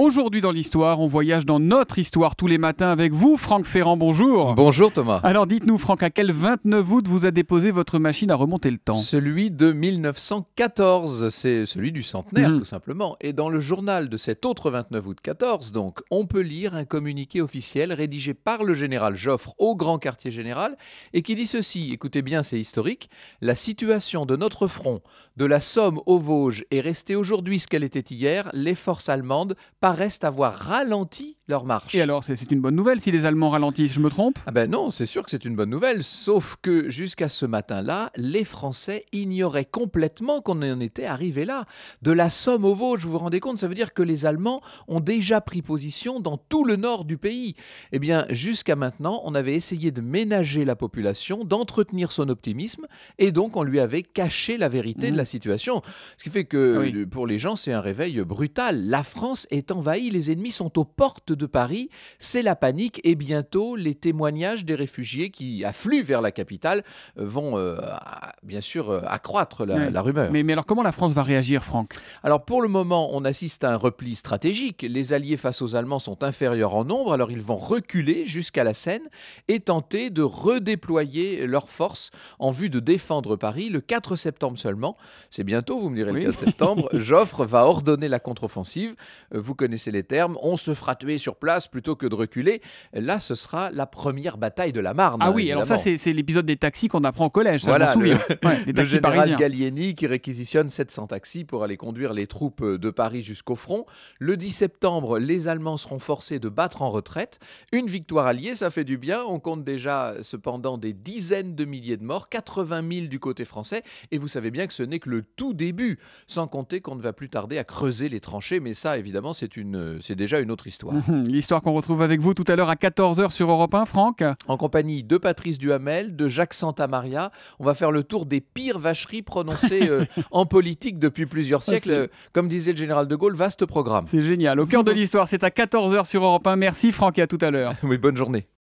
Aujourd'hui dans l'histoire, on voyage dans notre histoire tous les matins avec vous, Franck Ferrand, bonjour. Bonjour Thomas. Alors dites-nous Franck, à quel 29 août vous a déposé votre machine à remonter le temps? Celui de 1914, c'est celui du centenaire tout simplement. Et dans le journal de cet autre 29 août 14, donc, on peut lire un communiqué officiel rédigé par le général Joffre au grand quartier général et qui dit ceci, écoutez bien, c'est historique: la situation de notre front, de la Somme aux Vosges, est restée aujourd'hui ce qu'elle était hier. Les forces allemandes paraissent avoir ralenti leur marche. Et alors, c'est une bonne nouvelle si les Allemands ralentissent, je me trompe? Ah ben non, c'est sûr que c'est une bonne nouvelle, sauf que jusqu'à ce matin-là, les Français ignoraient complètement qu'on en était arrivé là. De la Somme aux Vosges, vous vous rendez compte, ça veut dire que les Allemands ont déjà pris position dans tout le nord du pays. Eh bien, jusqu'à maintenant, on avait essayé de ménager la population, d'entretenir son optimisme, et donc on lui avait caché la vérité de la situation. Ce qui fait que pour les gens, c'est un réveil brutal. La France est envahie, les ennemis sont aux portes de Paris, c'est la panique, et bientôt les témoignages des réfugiés qui affluent vers la capitale vont bien sûr accroître la rumeur. Mais alors comment la France va réagir, Franck? Alors pour le moment, on assiste à un repli stratégique. Les Alliés face aux Allemands sont inférieurs en nombre, alors ils vont reculer jusqu'à la Seine et tenter de redéployer leurs forces en vue de défendre Paris le 4 septembre seulement. C'est bientôt, vous me direz, le 4 septembre. Joffre va ordonner la contre-offensive. Vous connaissez les termes, on se fera tuer sur place plutôt que de reculer. Là, ce sera la première bataille de la Marne. Ah oui, évidemment. alors ça, c'est l'épisode des taxis qu'on apprend au collège, ça, voilà, je m'en souviens. Les le taxis général parisiens. Gallieni qui réquisitionne 700 taxis pour aller conduire les troupes de Paris jusqu'au front. Le 10 septembre, les Allemands seront forcés de battre en retraite. Une victoire alliée, ça fait du bien. On compte déjà cependant des dizaines de milliers de morts, 80 000 du côté français. Et vous savez bien que ce n'est que le tout début, sans compter qu'on ne va plus tarder à creuser les tranchées. Mais ça, évidemment, c'est déjà une autre histoire. L'histoire qu'on retrouve avec vous tout à l'heure à 14h sur Europe 1, Franck. En compagnie de Patrice Duhamel, de Jacques Santamaria, on va faire le tour des pires vacheries prononcées en politique depuis plusieurs siècles. Comme disait le général de Gaulle, vaste programme. C'est génial. Au cœur de l'histoire, c'est à 14h sur Europe 1. Merci Franck et à tout à l'heure. Oui, bonne journée.